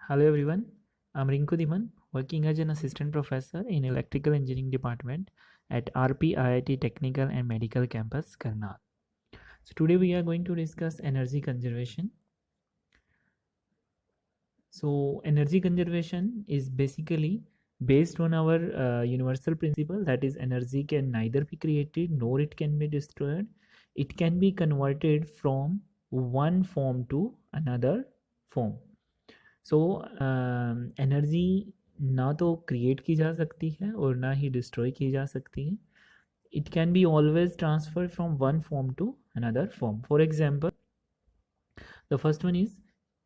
Hello everyone, I'm Rinku Diman, working as an assistant professor in electrical engineering department at RP IIT Technical and Medical Campus, Karnal. So today we are going to discuss energy conservation. So energy conservation is basically based on our universal principle, that is energy can neither be created nor it can be destroyed. It can be converted from one form to another form. So energy ना तो create की जा सकती है और ना ही destroy की जा सकती है. It can be always transfer from one form to another form. For example, the first one is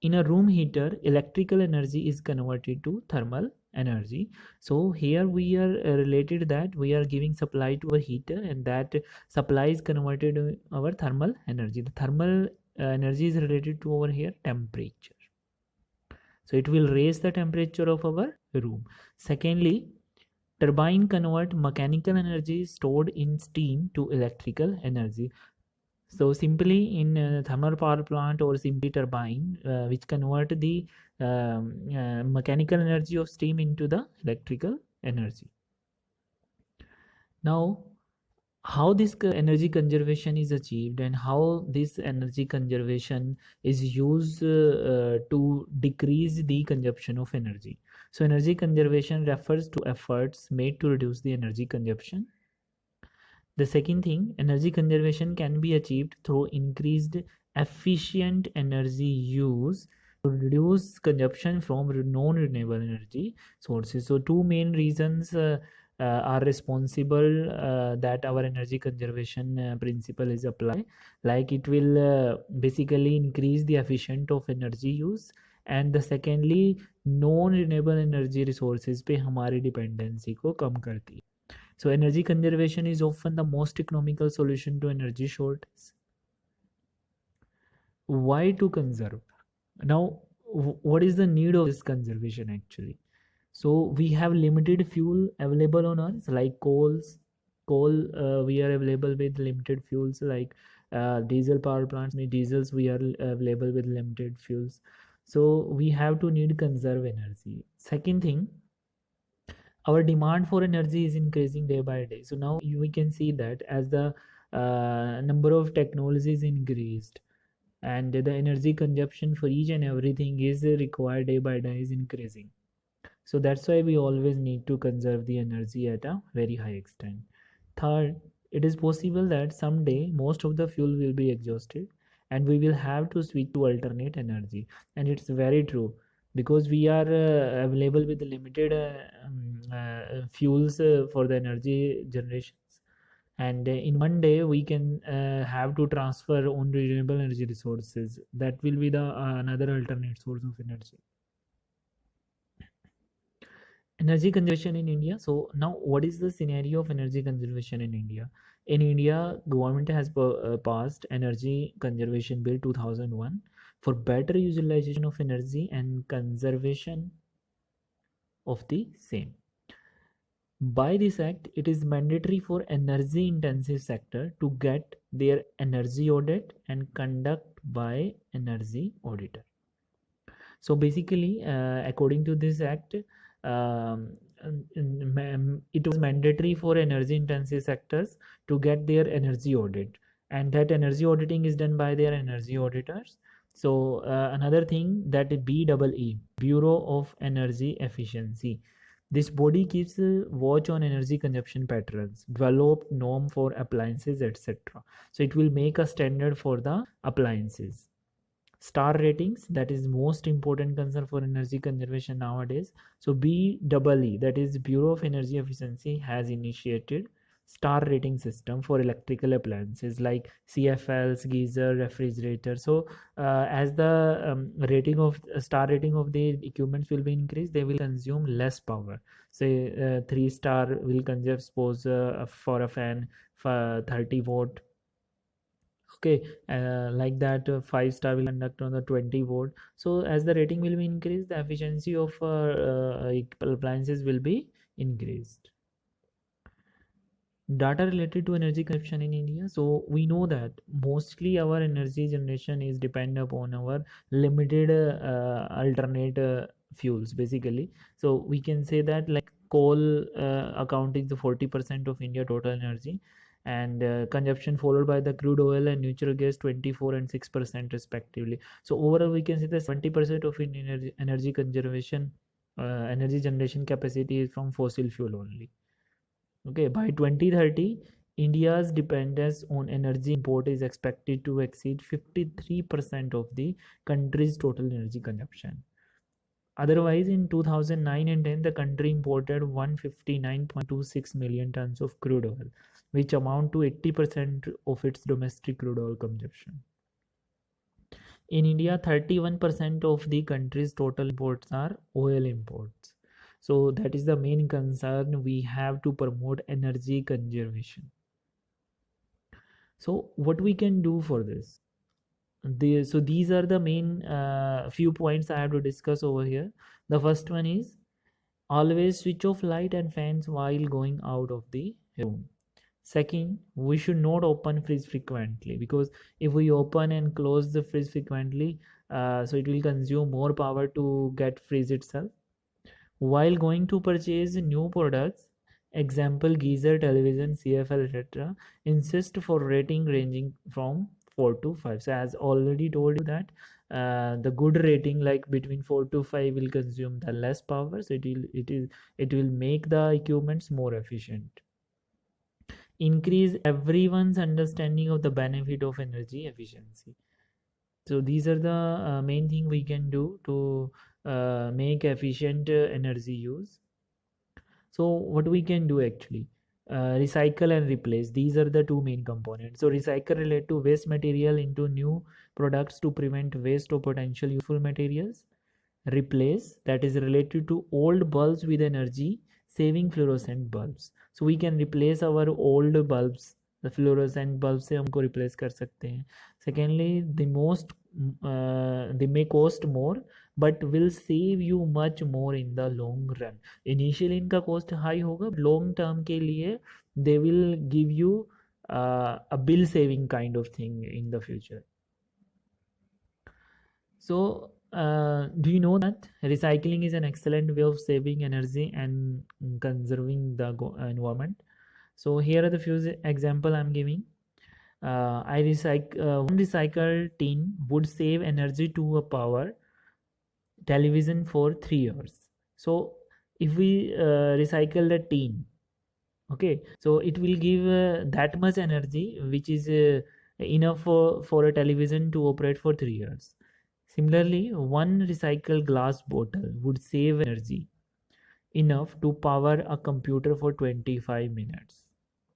in a room heater electrical energy is converted to thermal energy. So here we are related that we are giving supply to a heater and that supply is converted to our thermal energy. The thermal energy is related to over here temperature. So it will raise the temperature of our room. Secondly, turbine convert mechanical energy stored in steam to electrical energy. So simply in thermal power plant or simply turbine which convert the mechanical energy of steam into the electrical energy. Now how this energy conservation is achieved and how this energy conservation is used to decrease the consumption of energy. So energy conservation refers to efforts made to reduce the energy consumption. The second thing, energy conservation can be achieved through increased efficient energy use to reduce consumption from non-renewable energy sources. So two main reasons are responsible that our energy conservation principle is applied. Like it will basically increase the efficient of energy use, and the secondly non renewable energy resources पे हमारी dependency को कम करती है. So energy conservation is often the most economical solution to energy shortage. Why to conserve? Now, what is the need of this conservation actually? So we have limited fuel available on Earth, like coals. Coal, we are available with limited fuels, like diesel power plants. Diesels, we are available with limited fuels. So we have to need conserve energy. Second thing, our demand for energy is increasing day by day. So now we can see that as the number of technologies increased and the energy consumption for each and everything is required day by day is increasing. So that's why we always need to conserve the energy at a very high extent. Third, it is possible that someday most of the fuel will be exhausted and we will have to switch to alternate energy. And it's very true because we are available with limited fuels for the energy generations, and in one day we can have to transfer on renewable energy resources. That will be the another alternate source of energy. Energy conservation in India. So now what is the scenario of energy conservation in India? In India, government has passed Energy Conservation Bill 2001 for better utilization of energy and conservation of the same. By this act, it is mandatory for energy intensive sector to get their energy audit and conduct by energy auditor. So basically, according to this act, it was mandatory for energy intensive sectors to get their energy audit, and that energy auditing is done by their energy auditors. So another thing, that BEE, Bureau of Energy Efficiency, this body keeps watch on energy consumption patterns, develop norm for appliances, etc. So it will make a standard for the appliances. Star ratings, that is most important concern for energy conservation nowadays. So BEE, that is Bureau of Energy Efficiency, has initiated star rating system for electrical appliances like CFLs, geyser, refrigerator. So as the rating of star rating of the equipments will be increased, they will consume less power. Say 3-star will consume, suppose for a fan for 30 watt. Okay, like that 5-star will conduct on the 20 watt. So as the rating will be increased, the efficiency of appliances will be increased. Data related to energy consumption in India. So we know that mostly our energy generation is dependent upon our limited alternate fuels basically. So we can say that like coal accounting the 40% of India total energy, and consumption followed by the crude oil and natural gas 24 and 6% respectively. So overall we can say that 70% of Indian energy conservation energy generation capacity is from fossil fuel only. Okay, by 2030, India's dependence on energy import is expected to exceed 53% of the country's total energy consumption. Otherwise, in 2009 and 10, the country imported 159.26 million tons of crude oil, which amount to 80% of its domestic crude oil consumption. In India, 31% of the country's total imports are oil imports. So that is the main concern we have to promote energy conservation. So what we can do for this? So these are the main few points I have to discuss over here. The first one is always switch off light and fans while going out of the room. Second, we should not open fridge frequently, because if we open and close the fridge frequently, so it will consume more power to get freeze itself. While going to purchase new products, example geyser, television, CFL, etc., insist for rating ranging from 4 to 5. So as already told you that the good rating like between 4 to 5 will consume the less power, so it will make the equipments more efficient. Increase everyone's understanding of the benefit of energy efficiency. So these are the main thing we can do to make efficient energy use. So what we can do actually, recycle and replace. These are the two main components. So recycle relate to waste material into new products to prevent waste of potential useful materials. Replace, that is related to old bulbs with energy saving fluorescent bulbs. So we can replace our old bulbs, the fluorescent bulb से हमको replace कर सकते हैं. Secondly, they may cost more but will save you much more in the long run. Initially इनका cost high होगा, long term के लिए they will give you a bill saving kind of thing in the future. So do you know that recycling is an excellent way of saving energy and conserving the environment? So here are the few example I'm giving. One recycled tin would save energy to a power television for 3 years. So if we recycle the tin, okay, so it will give that much energy which is enough for a television to operate for 3 years. Similarly, one recycled glass bottle would save energy enough to power a computer for 25 minutes.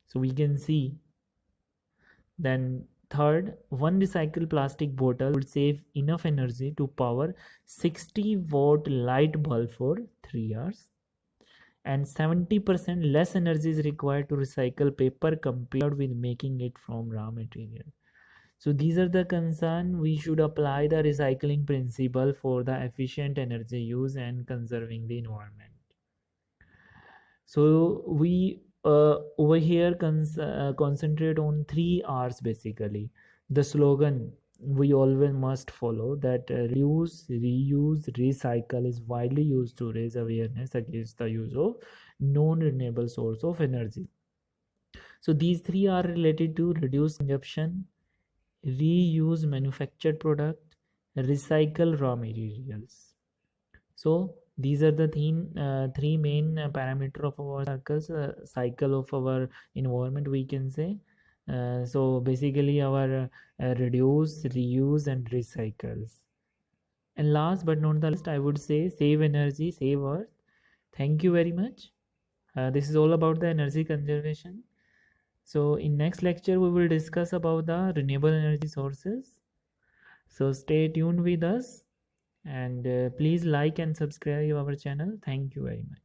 So we can see. Then third, one recycled plastic bottle would save enough energy to power 60-watt light bulb for 3 hours. And 70% less energy is required to recycle paper compared with making it from raw material. So these are the concerns. We should apply the recycling principle for the efficient energy use and conserving the environment. So we over here concentrate on 3 R's basically. The slogan we always must follow, that reduce, reuse, recycle is widely used to raise awareness against the use of non-renewable source of energy. So these 3 are related to reduce consumption, reuse manufactured product, recycle raw materials. So these are the three main parameter of our cycle of our environment, we can say. So basically our reduce, reuse and recycles. And last but not the least, I would say save energy, save earth. Thank you very much. This is all about the energy conservation. So in next lecture, we will discuss about the renewable energy sources. So stay tuned with us, and please like and subscribe our channel. Thank you very much.